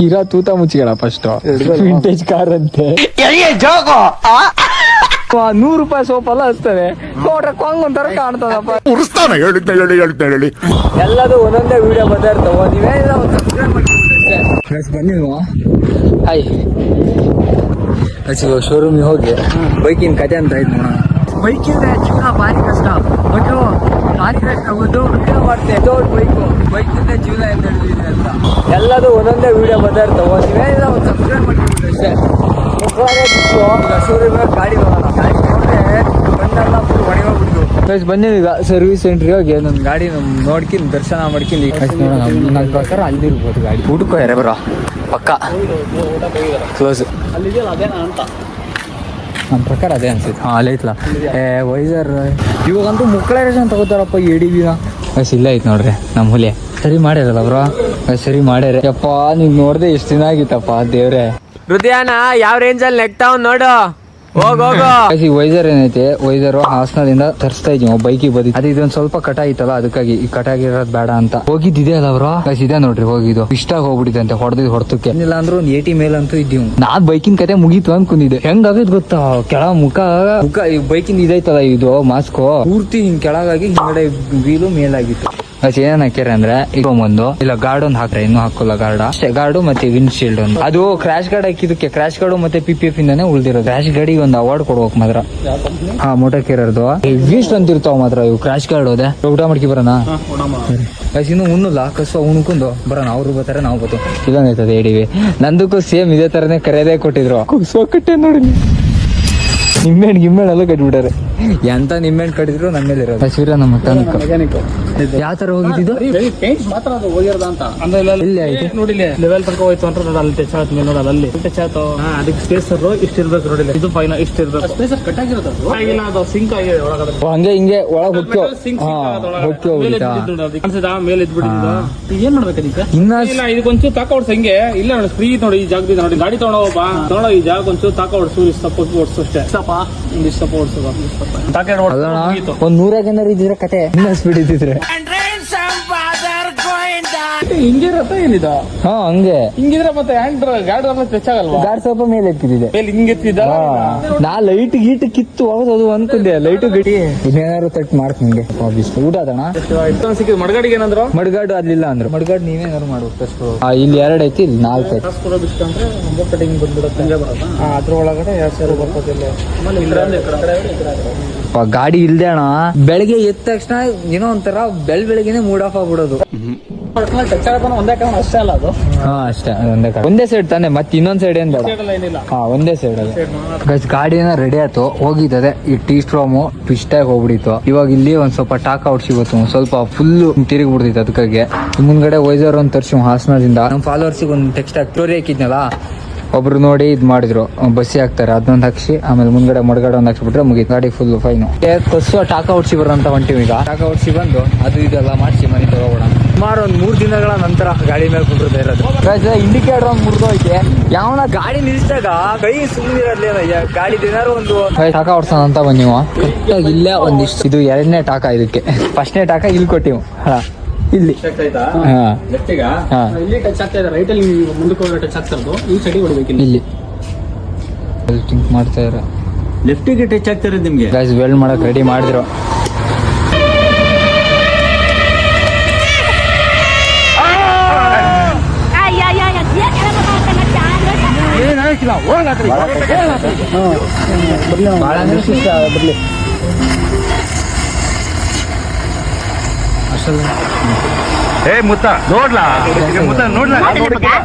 ಇರೋ ತೂತ ಮುಚ್ಚಿಗಳ first vintage car ಅಂತೆ. 100 ರೂಪಾಯಿ ಸೋಪ್ ಎಲ್ಲ ಹಚ್ತದೆ ನೋಡ್ರೆ ಕೊಂಗ್ ಒಂಥರ ಕಾಣ್ತದಪ್ಪ. ಹೇಳಿ ಎಲ್ಲದು ಒಂದೊಂದೇ ವಿಡಿಯೋ ಬರ್ತಾ ಇರ್ತಾವ. ನೀವೇನಿಲ್ಲ ಒಂದು ಸಬ್ಸ್ಕ್ರೈಬ್ ಮಾಡಿ ಬನ್ನಿ ನೀವು. ಹಾಯ್ ಶೋರೂಮಿಗೆ ಹೋಗಿ ಬೈಕಿನ ಕತೆ ಅಂತ ಆಯ್ತು ನೋಡೋಣ. ಬೈಕಿಂದ ಜೀವನ ಭಾರಿ ಕಷ್ಟ, ಬಟ್ ಭಾರಿ ಕಷ್ಟ ಗೊತ್ತು ಮಾಡ್ತೇವೆ. ಬೈಕಿಂದ ಜೀವನ ಅಂತ ಹೇಳಿದ್ರೆ ಅಂತ ಎಲ್ಲದು ಒಂದೊಂದೇ ವಿಡಿಯೋ ಬರ್ತಾ ಇರ್ತಾವ. ನೀವೇನಿಲ್ಲ ಒಂದು ಸಬ್ಸ್ಕ್ರೈಬ್ ಮಾಡಿಬಿಟ್ಟು ಅಷ್ಟೇ. ಶೋರೂಮಿಗೆ ಗಾಡಿ ಹೋಗೋಣ. ಗಾಡಿ ನೋಡ್ರೆ ಬಂದೆಲ್ಲ ಫುಲ್ ಹೊಡೆಯೋಗ್ಬಿಡ್ತು. ಬಂದಿದ್ದೀವಿ ಈಗ ಸರ್ವಿಸ್ ಸೆಂಟ್ರಿಗೆ ಹೋಗಿ ನನ್ನ ಗಾಡಿ ನೋಡ್ಕೊಂಡು ದರ್ಶನ ಮಾಡ್ಕೊಂಡು ನೋಡೋಣ. ನನ್ನ ಪ್ರಕಾರ ಅಲ್ಲಿರ್ಬೋದು ಗಾಡಿ. ಊಟಕ್ಕೋ ಯಾರೇ ಬರೋ ಪಕ್ಕ ಕ್ಲೋಸ್ ಅಲ್ಲಿದೆಯಲ್ಲ ಅದೇನಾ ಅಂತ ನನ್ನ ಪ್ರಕಾರ ಅದೇ ಅನ್ಸುತ್ತೆ. ಹಾಂ ಅಲ್ಲೇ ಐತ್ಲಾ ವೈಸರ್. ಇವಾಗಂತೂ ಮುಕ್ಕಳೇ ರೇಷನ್ ತಗೋತಾರಪ್ಪ ಎಡಿಬಿನ. ಇಲ್ಲ ಐತೆ ನೋಡ್ರಿ ನಮ್ಮ ಹುಲಿ. ಸರಿ ಮಾಡ್ಯಾರಲ್ಲ ಬ್ರೋ, ಸರಿ ಮಾಡ್ಯಾರ. ಯಪ್ಪ ನೀವ್ ನೋಡ್ದೆ ಎಷ್ಟು ದಿನ ಆಗಿತ್ತಪ್ಪ ದೇವ್ರೆ. ಹೃದಯನ ಯಾವ ರೇಂಜಲ್ಲಿ ನೆಗ್ತಾವ್ ನೋಡು. ವೈಸರ್ ಏನೈತೆ, ವೈಸರ್ ಹಾಸನದಿಂದ ತರಿಸ್ತಾ ಇದೀವಿ ಬೈಕಿಗೆ ಬದಿ. ಅದು ಇದೊಂದ್ ಸ್ವಲ್ಪ ಕಟ ಐತಲ್ಲ, ಅದಕ್ಕಾಗಿ ಈ ಕಟಾಗಿರೋದ್ ಬೇಡ ಅಂತ ಹೋಗಿದ್ದಿದೆ ಅಲ್ಲ ಅವ್ರ. ಇದೆ ನೋಡ್ರಿ ಹೋಗಿದ್ದು ಇಷ್ಟ ಹೋಗ್ಬಿಟ್ಟಿದೆ ಅಂತ ಹೊಡೆದಕ್ಕೆ. ಏನಿಲ್ಲ ಅಂದ್ರೆ ಒಂದ್ 80 ಮೇಲಂತೂ ಇದ್ದೀವಿ. ನಾನ್ ಬೈಕಿನ ಕತೆ ಮುಗೀತು ಅನ್ಕೊಂಡಿದ್ದೆ. ಹೆಂಗಾಗೈತ್ ಗೊತ್ತಾ, ಕೆಳ ಮುಖ ಈ ಬೈಕಿಂದ ಇದೈತಲ್ಲ ಇದು ಮಾಸ್ಕ್ ಪೂರ್ತಿ ಹಿಂಗ್ ಕೆಳಗಾಗಿ ಹಿಂಗಡೆ ವೀಲು ಮೇಲಾಗಿತ್ತು. ಏನ್ ಹಾಕ್ಯಾರ ಅಂದ್ರೆ ಈಗ ಒಂದು ಇಲ್ಲ ಗಾರ್ಡ್ ಒಂದ್ ಹಾಕ್ರೆ, ಇನ್ನೂ ಹಾಕೋಲ್ಲ ಗಾರ್ಡ್ ಅಷ್ಟೇ. ಗಾರ್ಡು ಮತ್ತೆ ವಿಂಡ್ ಶೀಲ್ಡ್ ಒಂದು. ಅದು ಕ್ರಾಶ್ ಗಾರ್ಡ್ ಹಾಕಿದಕ್ಕೆ ಕ್ರಾಶ್ ಗಾರ್ಡು ಮತ್ತೆ PPF ಇಂದಾನೆ ಉಳ್ದಿರೋದು. ಕ್ರಾಶ್ ಗಾಡಿಗೆ ಒಂದು ಅವಾರ್ಡ್ ಕೊಡ್ಬೇಕು ಮಾತ್ರ. ಹಾ ಮೋಟರ್ ಕೇರರ್ದು ವೀಸ್ಟ್ ಅಂತ ಇರ್ತಾವ ಮಾತ್ರ ಇವು ಕ್ರಾಶ್ ಗಾರ್ಡ್. ಹೋದೆ ಊಟ ಮಾಡ್ಕಿ ಬರೋಣ. ಇನ್ನು ಉಣ್ಣಲ್ಲ ಕಸ ಉಣ್ಕೊಂಡು ಬರೋಣ. ಅವ್ರು ಬರ್ತಾರೆ ನಾವು ಬರ್ತೀವಿ. ಇದಂಗೈತದೆ ಎಡಿವಿ. ನಂದಕ್ಕೂ ಸೇಮ್ ಇದೇ ತರನೇ ಕರೆಯದೇ ಕೊಟ್ಟಿದ್ರು. ಕಟ್ಟೆ ನೋಡಿ ನಿಮ್ಮೆಣ್ಣು ಎಲ್ಲ ಕಟ್ಬಿಟ್ಟಾರೆ. ಎಂತ ನಿಮ್ಮೆಣ್ಣು ಕಟ್ಟಿದ್ರು ನಮ್ಮ ಮೇಲೆ ಇರೋದು. ಶಿವರ ನಮ್ಮ ಮೆಕ್ಯಾನಿಕ್ ಯಾವ ತರ ಹೋಗಿದ್ದು ಪೇಂಟ್ ಮಾತ್ರ ಅದು ಹೋಗಿರೋದ ಅಂತ ಅಂದ್ರೆ ಇಲ್ಲಿ ಐತೆ ನೋಡಿ. ಲೆವೆಲ್ ತನಕ ಹೋಯ್ತು ಅಂತ ಅಲ್ಲಿ ಟಚ್ ಆಯ್ತು ಮೇಲೆ ನೋಡಲ್ಲ. ಅಲ್ಲಿ ಟಚ್ ಆಯ್ತು. ಅದಕ್ಕೆ ಸ್ಪೇಸರ್ ಇಷ್ಟ ಇರ್ಬೇಕು ನೋಡಿಲ್ಲ. ಇದು ಫೈನ್ ಇಷ್ಟ ಇರ್ಬೇಕು. ಸ್ಪೇಸರ್ ಕಟ್ ಆಗಿರೋದು ಆಗಿಲ್ಲ, ಅದು ಸಿಂಕ್ ಆಗಿದೆ ಒಳಗಡೆ. ಹಂಗೆ ಹಿಂಗೆ ಒಳಗೆ ಹೊಕ್ಕೋ ಅನ್ಸಿದ ಮೇಲೆ ಇದ್ಬಿಟ್ಟಿದ್ದು. ಏನ್ ಮಾಡ್ಬೇಕು ಅದಕ್ಕೆ ಇನ್ನ ಇದಕ್ಕೊಂಚೂರು ತಾಕ ಹೊಡ್ಸ. ಹಿಂಗೆ ಇಲ್ಲ ನೋಡಿ ಫ್ರೀ ನೋಡಿ ಈ ಜಾಗದಿಂದ ನೋಡಿ. ಗಾಡಿ ತಗೊಂಡೋಗಪ್ಪ ತಗೊಂಡೋಗ ಈ ಜಾಗ ಒಂಚೂರು ತಾಕ ಹೊಡ್ಸು. ಇಷ್ಟಪ್ಪ ಓಡಿಸು ಅಷ್ಟೇ. ಇಷ್ಟಪ್ಪ ಓಡಿಸೋದು ಒಂದ್ 100 ಇದ್ರೆ ಕತೆ ಇನ್ನ ಸ್ಪೀಡ್ ಇದ್ದಿದ್ರೆ ಹಿಂಗಿರತ್ತ ಏನಿದ. ಹಾ ಹಂಗೆ ಹಿಂಗಿದ್ರೆ ಮತ್ತೆ ಗಾಡಿ ಟಚ್ ಆಗಲ್ವಾ. ಗಾಡಿ ಸ್ವಲ್ಪ ಮೇಲೆ ಎತ್ತಿದೆ. ಹಿಂಗೆತ್ತಿದ್ದ ನಾ ಲೈಟ್ ಗೀಟ್ ಕಿತ್ತು ಹೋಗೋದು ಅನ್ಕೊಂಡೆ. ಲೈಟು ಗಡಿ ಇನ್ನೇನಾದ್ರು ತಟ್ ಮಾಡ್ತೀನಿ. ಊಟ ಅದಣ ಸಿಕ್ಕಿದ್ ಮಡ್ಗಾಡಿಗೆ ಏನಂದ್ರು. ಮಡ್ಗಾಡು ಅಲ್ಲಿಲ್ಲ ಅಂದ್ರು. ಮಡ್ಗಾಡು ನೀವೇನಾದ್ರು ಮಾಡ್ಬೇಕು. ಇಲ್ಲಿ 2 ಐತಿ, ಇಲ್ಲಿ 4 ಐತಿ. ಅಂದ್ರೆ 9 ಕಟಿಂಗ್ ಬಂದ್ಬಿಡುತ್ತೆ. ಅದ್ರ ಒಳಗಡೆ 2000 ಬರ್ತದಿಲ್ಲ. ಗಾಡಿ ಇಲ್ದೆ ಅಣ್ಣ ಬೆಳಗ್ಗೆ ಎದ್ದ ತಕ್ಷಣ ಏನೋ ಒಂಥರ ಬೆಳಗ್ಗೆನೆ ಮೂಡ್ ಆಫ್ ಆಗ್ಬಿಡೋದು. ಒಂದೇ ಕಾರಣ ಅಷ್ಟೇ ಅಲ್ಲ ಅದು. ಹಾ ಅಷ್ಟೇ ಒಂದೇ ಸೈಡ್ ತಾನೆ. ಮತ್ತೆ ಇನ್ನೊಂದ್ ಸೈಡ್ ಏನ್ ಬೇಡ. ಹಾ ಒಂದೇ ಸೈಡ್ ಅಲ್ಲ. ಗಾಡಿನ ರೆಡಿ ಆಯ್ತು, ಹೋಗಿದ್ದದೆ. ಈ ಟೀ ಸ್ಟ್ರೋಮು ಟ್ವಿಸ್ಟ್ ಆಗಿ ಹೋಗ್ಬಿಡಿತ್ತು. ಇವಾಗ ಇಲ್ಲಿ ಒಂದ್ ಸ್ವಲ್ಪ ಟಾಕ್ ಔಟ್ ಸಿಗುತ್ತು. ಸ್ವಲ್ಪ ಫುಲ್ ತಿರುಗಿ ಬಿಡ್ತಿತ್ತು. ಅದಕ್ಕಾಗಿ ಮುಂದ್ಗಡೆ ವೈಸರ್ ಒಂದ್ ತರ್ಸಿ ಹಾಸನದಿಂದ ನಮ್ಮ ಫಾಲೋವರ್ಸಿಗೆ ಒಂದು ಟೆಕ್ಸ್ಟ್ ಸ್ಟೋರಿ ಹಾಕಿದ್ನಲ್ಲ, ಒಬ್ರು ನೋಡಿ ಇದ್ ಮಾಡಿದ್ರು. ಬಸ್ಸಿ ಹಾಕ್ತಾರೆ, ಅದನ್ನೊಂದು ಹಾಕ್ಸಿ ಆಮೇಲೆ ಮುಂದ್ಗಡೆ ಮಡ್ಗಡೆ ಒಂದ್ ಹಾಕ್ಸ್ಬಿಟ್ರೆ ಮುಗಿತು. ಗಾಡಿ ಫುಲ್ ಫೈನು. ಕಸುವ ಟಾಕ ಔಟ್ಸಿ ಬರೋಂತ ಹೊಂಟಿವಿ ಈಗ. ಟಾಕ ಔಟ್ಸಿ ಬಂದು ಅದು ಇದೆಲ್ಲ ಮಾಡಿಸಿ ಮನೆ ತಗೋಬೋಣ. ಸುಮಾರು ಒಂದ್ 3 ದಿನಗಳ ನಂತರ ಗಾಡಿ ಮೇಲೆ ಕುಂಡ್ರದೇ ಇರೋದು. ಇಂಡಿಕೇಟರ್ ಒಂದ್ ಮುರಿದೋಯ್ತೆ. ಯಾವನ ಗಾಡಿ ನಿಲ್ಸಿದಾಗ ಕೈ ಸುಮ್ಮನಿರಲಿಲ್ಲ. ಗಾಡಿ ಏನಾರು ಒಂದು ಟಾಕ ಔಟ್ಸೋಣ ಅಂತ ಬಂದಿವ. ಕರೆಕ್ಟಾಗಿ ಇಲ್ಲೇ ಒಂದಿಷ್ಟು. ಇದು 2ನೇ ಟಾಕ. ಇದಕ್ಕೆ 1ನೇ ಟಾಕ ಇಲ್ಲಿ ಕೊಟ್ಟಿವು. ಇಲ್ಲಿ ಟಚ್ ಆಗ್ತಾ ಇದೆ. ರೈಟ್ ಅಲ್ಲಿ ಮುಂದಕ್ಕೆ ಹೋಗಿ ಟಚ್ ಆಗ್ತಾ ಇರೋದು. ಈ ಸೈಡ್ ಹೊಡಿಬೇಕು. ಇಲ್ಲಿ ಥಿಂಕ್ ಮಾಡ್ತಾ ಇರ ಲೆಫ್ಟಿಗೆ ಟಚ್ ಆಗ್ತಾ ಇರೋದು ನಿಮ್ಗೆ. ಗೈಸ್ ವೆಲ್ಡ್ ಮಾಡಕ್ ರೆಡಿ ಮಾಡಿದ್ರು. ಬರ್ಲಿ ಏ ಮುತ್ತ ನೋಡ್ಲಾ ಮುತ್ತ ನೋಡ್ಲಾ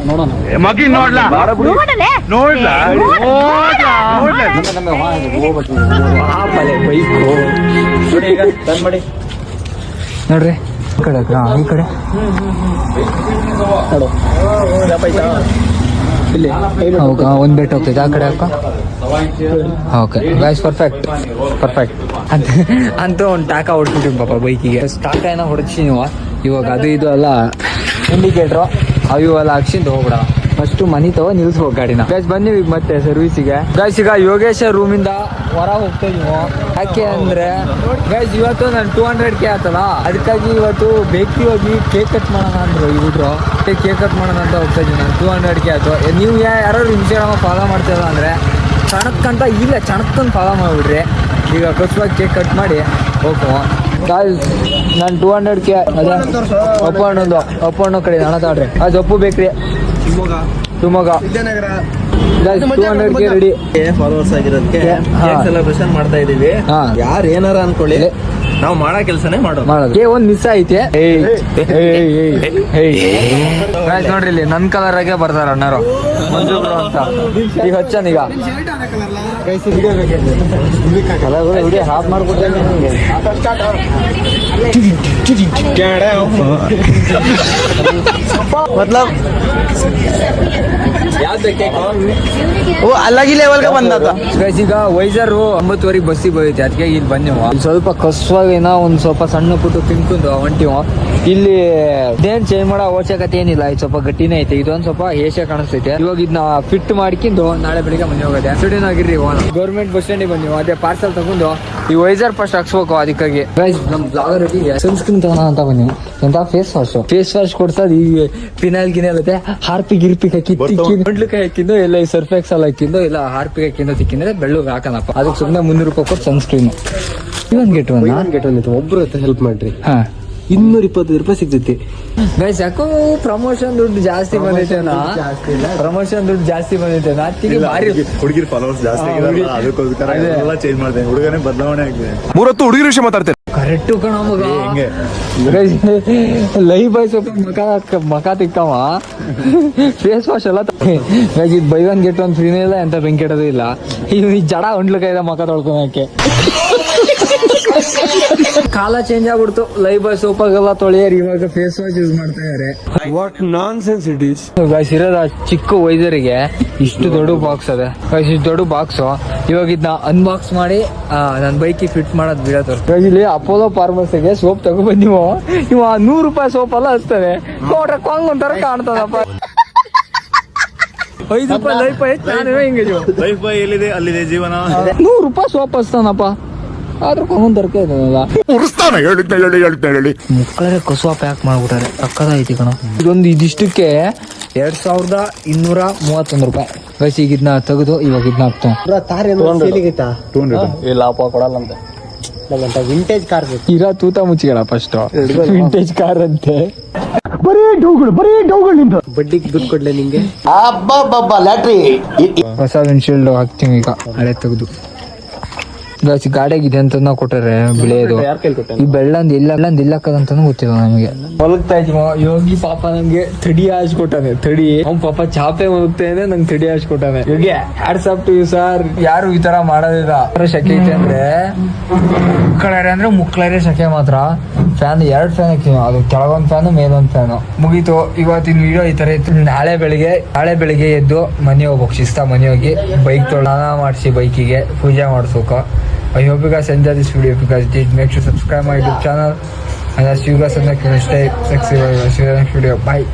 ಮಗಿ ನೋಡ್ಲಾ ನೋಡ್ಲಾ ನೋಡ್ರಿ ಈ ಕಡೆ. ಈ ಕಡೆ ಒಂದ್ ಬೆಟ್ ಹೋಗ್ತೈತೆ. ಆ ಕಡೆ ಹಾಕ. ಓಕೆ ಗೈಸ್ ಪರ್ಫೆಕ್ಟ್ ಅಂತ ಒಂದು ಟಾಕ ಹೊಡ್ಬಿಟ್ಟಿವಿ ಪಾಪ ಬೈಕಿಗೆ. ಟಾಕ ಏನೋ ಹೊಡ್ಸಿ ನೀವು. ಇವಾಗ ಅದು ಇದು ಎಲ್ಲ ಇಂಡಿಕೇಟ್ರು ಅವು ಎಲ್ಲ ಹಾಕ್ಸಿಂದ ಹೋಗ್ಬಿಡ. ಫಸ್ಟ್ ಮನಿ ತಗೋ ನಿಲ್ಸ್ಬೇಕು ಗಾಡಿನ. ಗೈಸ್ ಬನ್ನಿ ಈಗ ಮತ್ತೆ ಸರ್ವಿಸಿಗೆ. ಗೈಸ್ ಈಗ ಯೋಗೇಶ ರೂಮಿಂದ ಹೊರ ಹೋಗ್ತಾ ಇದೀವಿ. ಯಾಕೆ ಅಂದ್ರೆ ಗೈಸ್ ಇವತ್ತು ನಾನು 200K ಆತಲ್ಲ, ಅದಕ್ಕಾಗಿ ಇವತ್ತು ಬೇಕರಿ ಹೋಗಿ ಕೇಕ್ ಕಟ್ ಮಾಡೋಣ ಅಂದ್ರು ಇವ್ರು. ಕೇಕ್ ಕಟ್ ಮಾಡೋಣ ಅಂತ ಹೋಗ್ತಾ ಇದೀವಿ ನಾನು. 200K ಆಯ್ತು. ನೀವು ಯಾರು ಇನ್ಸ್ಟಾಗ್ರಾಮ್ ಫಾಲೋ ಮಾಡ್ತಿಲ್ಲ ಅಂದ್ರೆ ಚಣಕ್ಕಂತ ಇಲ್ಲ ಚಣಕ್ಕಂತ ಫಾಲೋ ಮಾಡ್ಬಿಡ್ರಿ. ಈಗ ಖುಷಿಯಾಗಿ ಕೇಕ್ ಕಟ್ ಮಾಡಿ ಹೋಗುವ. ನಾನು 200K ಅದೇ ಅಪ್ಪಣ್ಣು ಕಡೆ ಹಣ ತಾಡ್ರಿ. ಅದು Appu bakery Shivamogga 200K ready. Followers ಆಗಿರೋದಕ್ಕೆ ಸೆಲೆಬ್ರೇಷನ್ ಮಾಡ್ತಾ ಇದೀವಿ. ಯಾರು ಏನಾರ ಅನ್ಕೊಳ್ಳಿ, ನಾವು ಮಾಡೋ ಕೆಲಸನೇ ಮಾಡೋದು. ಒಂದ್ ಮಿಸ್ ಐತೆ. ನೋಡ್ರಿ ಇಲ್ಲಿ ನನ್ ಕಲರ್ ಆಗೇ ಬರ್ತಾರ ಅಣ್ಣರು ಮಂಜು ಬ್ರೋ ಅಂತ. ಈಗ ಹಚ್ಚನ್ ಈಗ ಹಾಫ್ ಮಾಡ್ಬಿಟ್ಟೆ. मतलब वो अलग ही लेवल का बंदा था. ಈಗ ವೈಸರು 9:30 ಬಸ್ಸಿಗೆ ಬರುತ್ತೆ, ಅದಕ್ಕೆ ಇಲ್ಲಿ ಬಂದೆವು. ಇಲ್ಲಿ ಸ್ವಲ್ಪ ಕಸುವಾಗಿ ಏನೋ ಒಂದ್ ಸ್ವಲ್ಪ ಸಣ್ಣ ಪುಟ್ಟು ತಿನ್ಕೊಂಡು ಹೊಂಟಿವ. ಇಲ್ಲಿ ಇದೇನ್ ಚೇಂಜ್ ಮಾಡೋ ಅವಶ್ಯಕತೆ ಏನಿಲ್ಲ, ಇದು ಸ್ವಲ್ಪ ಗಟ್ಟಿನೇ ಐತೆ. ಇದೊಂದ್ ಸ್ವಲ್ಪ ಏಷ್ಯಾ ಕಾಣಿಸ್ತೈತೆ. ಇವಾಗ ಇದನ್ನ ಫಿಟ್ ಮಾಡ್ಕೊಂಡು ನಾಳೆ ಬೆಳಿಗ್ಗೆ ಮನೆ ಹೋಗೋದೆ. ಸ್ಟುಡಿಯೋನ್ ಆಗಿರ್ರಿ ಗೌರ್ಮೆಂಟ್ ಬಸ್ ಸ್ಟ್ಯಾಂಡಿಗೆ ಬಂದಿವ. ಅದೇ ಪಾರ್ಸಲ್ ತಗೊಂಡು ಈ ವೈಸರ್ ಫಸ್ಟ್ ಹಾಕ್ಸ್ಬೇಕು. ಅದಕ್ಕಾಗಿ ನಮ್ ಬ್ಲಾಗರ್ ಸನ್ಸ್ಕ್ರೀನ್ ತಗೋಣ ಅಂತ ಬಂದಿವಿ. ಎಂತ ಫೇಸ್ ವಾಶ್ ಕೊಡ್ಸೋದು ಈ ಪಿನಾಲ್ ಗಿನಾಲ್ ಮತ್ತೆ ಹಾರ್ಪಿಗ್ ಗಿರ್ಪಿಗ್ ಹಾಕಿ ಗಂಟ್ಲಕಾಯಿ ಹಾಕಿದ್ದು ಇಲ್ಲ ಈ ಸರ್ಫೆಕ್ಸ್ ಎಲ್ಲ ಹಾಕಿದ್ದು ಇಲ್ಲ ಹಾರ್ಪಿಗ್ ಹಾಕಿಂದ ತಿಕ್ಕಿದ್ರೆ ಬೆಳ್ಳಗ್ ಹಾಕನಪ್ಪ. ಅದಕ್ಕೆ ಸುಮ್ಮನೆ 300 ರೂಪಾಯಿ ಕೊಟ್ಟು ಸನ್ಸ್ಕ್ರೀನ್. ಇವನ್ ಗೆಟ್ ಒಬ್ರು ಹೆಲ್ಪ್ ಮಾಡ್ರಿ. ಹಾ 225 ರೂಪಾಯಿ ಸಿಗ್ತೈತಿ. ಗೈಸ್ ಯಾಕೋ ಪ್ರಮೋಷನ್ ದುಡ್ಡು ಜಾಸ್ತಿ ಬಂದೈತೆನಾ? ಪ್ರಮೋಷನ್ ದುಡ್ಡು ಜಾಸ್ತಿ ಬಂದೈತೆನಾ? ಅದಕ್ಕೆ ಭಾರಿ ಹುಡುಗಿರ್ ಫಾಲೋವರ್ಸ್ ಜಾಸ್ತಿ ಆಗಿದಾರಲ್ಲ, ಅದಕ್ಕೋಸ್ಕರ ಎಲ್ಲ ಚೇಂಜ್ ಮಾಡ್ತೇನೆ. ಹುಡುಗನೇ ಬದಲಾವಣೆ ಆಗಿದೆ. 3 ಹೊತ್ತು ಹುಡುಗಿರ ವಿಷಯ ಮಾತಾಡ್ತಾರೆ. ಕರೆಕ್ಟ್ ಕಣ ಮಗ. ಲೈವ್ ಬಾಯ್ ಸ್ವಲ್ಪ ಮಕ ತಿಕ್ಕವ ಫೇಸ್ ವಾಶ್ ಎಲ್ಲ ಇದು ಬೈ ಒನ್ ಗೆಟ್ ಒನ್ ಫ್ರೀನೇ ಇಲ್ಲ, ಎಂತ ಬೆಂಕಿ ಇಡೋದು ಇಲ್ಲ. ಈ ಜಡ ಹೊಂಡ್ಲಕಾಯ್ದ ಮಕ ತೊಳ್ಕೊಳಕ್ಕೆ. ಕಾಲ ಚೇಂಜ್ ಆಗ್ಬಿಡ್ತು. ಲೈವ್ ಬಾಯ್ ಸೋಪಾಗೆಲ್ಲ ತೊಳೆಯರು ಇವಾಗ ಫೇಸ್ ವಾಶ್ ಯೂಸ್ ಮಾಡ್ತಾ ಇದಾರೆ. What non sense it is. Guys ಇರೋದ ಚಿಕ್ಕ ವೈಸರಿಗೆ ಇಷ್ಟು ದೊಡ್ಡ ಬಾಕ್ಸ್ ಅದೇ ಗೈಸ್. ಇಷ್ಟು ದೊಡ್ಡ ಬಾಕ್ಸ್ ಇವಾಗ ಇದನ್ನ ಅನ್ಬಾಕ್ಸ್ ಮಾಡಿ ನನ್ ಬೈಕಿಗೆ ಫಿಟ್ ಮಾಡೋದ್ ಬಿಡೋದು. ಇಲ್ಲಿ ಅಪೋಲೋ ಫಾರ್ಮಸಿಗೆ ಸೋಪ್ ತಗೊಬಂದಿವ. ಇವ 100 ರೂಪಾಯಿ ಸೋಪ್ ಎಲ್ಲ ಹಚ್ತಾನೆ. ನೋಡ್ರೆ ಕೊಂಗ್ ಒಂಥರ ಕಾಣ್ತದಪ್ಪ. 5 ರೂಪಾಯಿ ಲೈಫ್ ಆಯ್ತು. ನಾನು ಹಿಂಗೆ ಲೈಫ್ ಬಾಯ್ ಎಲ್ಲಿದೆ ಅಲ್ಲಿದೆ ಜೀವನ. 100 ರೂಪಾಯಿ ಸೋಪ್ ಹಚ್ತಾನಪ್ಪ. ಆದ್ರೂ ಕೊಂಗೊಂದ್ ತರಕ ಇದಲ್ಲ. ಹೇಳಿ ಮುಕ್ಕಳರೆ ಕಸುವ ಪ್ಯಾಕ್ ಮಾಡ್ಬಿಟ್ಟಾರೆ. ಸಕ್ಕದಾಯ್ತಿ ಕಣ. ಇದೊಂದು ಇದಿಷ್ಟಕ್ಕೆ 2231 ರೂಪಾಯಿ. ಗೈಸ್ ಈಗ ಇದನ್ನ ತೆಗೆದು ಇವಾಗ ಇದನ್ನ ಹಾಕ್ತಾವ. ಇಲ್ಲಪ್ಪ ಕೊಡಲ್ಲ ಅಂತ. ವಿಂಟೇಜ್ ಕಾರ್ ಇರೋ ತೂತ ಮುಚ್ಚಿಗಳ ಫಸ್ಟ್. ವಿಂಟೇಜ್ ಕಾರ್ ಅಂತೆ. ಬಡ್ಡಿಗೆ ದುಡ್ಡು ಕೊಡ್ಲೆ ನಿಂಗೆ. ಹೊಸ ವಿಂಡ್ಶೀಲ್ಡ್ ಹಾಕ್ತೀವಿ ಈಗ ಹಳೆ ತೆಗೆದು. ಗೈಸ್ ಗಾಡಿಯಾಗಿದೆ ಅಂತ ನಾವು ಕೊಟ್ಟಾರೆ ಬಿಳೆಯದು. ಈ ಬೆಳ್ಳಂದ್ ಇಲ್ಲಕ್ಕದಂತಾನು ಗೊತ್ತಿಲ್ಲ ನಮಗೆ. ಮಲಗ್ತಾ ಇದೀವ. ಯೋಗಿ ಪಾಪ ನಂಗೆ ತಡಿ ಹಾಸ್ಕೊಟ್ಟಾನೆ. ತಡಿ ಅವ್ನ್ ಪಾಪ ಚಾಪೆ ಮಲಗ್ತಾನೆ, ನಂಗೆ ತಡಿ ಹಾಸ್ಕೊಟ್ಟಾನೆ. Yogi hats to you sir. ಯಾರು ಈ ತರ ಮಾಡೋದಿಲ್ಲ. ಶಕೆ ಐತೆ ಅಂದ್ರೆ ಮುಕ್ಕಳರೆ ಶಕೆ ಮಾತ್ರ. ಫ್ಯಾನ್ 2 ಫ್ಯಾನ್ ಹಾಕ್ತೀವಿ. ಅದು ಕೆಳಗೊಂದ್ ಫ್ಯಾನು ಮೇಲೊಂದ್ ಫ್ಯಾನು. ಮುಗೀತು ಇವತ್ತಿನ ವಿಡಿಯೋ ಈ ತರ ಇತ್ತು. ನಾಳೆ ಬೆಳಿಗ್ಗೆ ಎದ್ದು ಮನೆ ಹೋಗ್ಬೇಕು. ಶಿಸ್ತಾ ಮನೆ ಹೋಗಿ ಬೈಕ್ ಸ್ನಾನ ಮಾಡಿಸಿ ಬೈಕಿಗೆ ಪೂಜೆ ಮಾಡಿಸ್ಬೇಕು. I hope you guys enjoyed this video. If you guys did, make sure to subscribe my YouTube channel. And I'll see you guys in the next day. See you in the next video. Bye.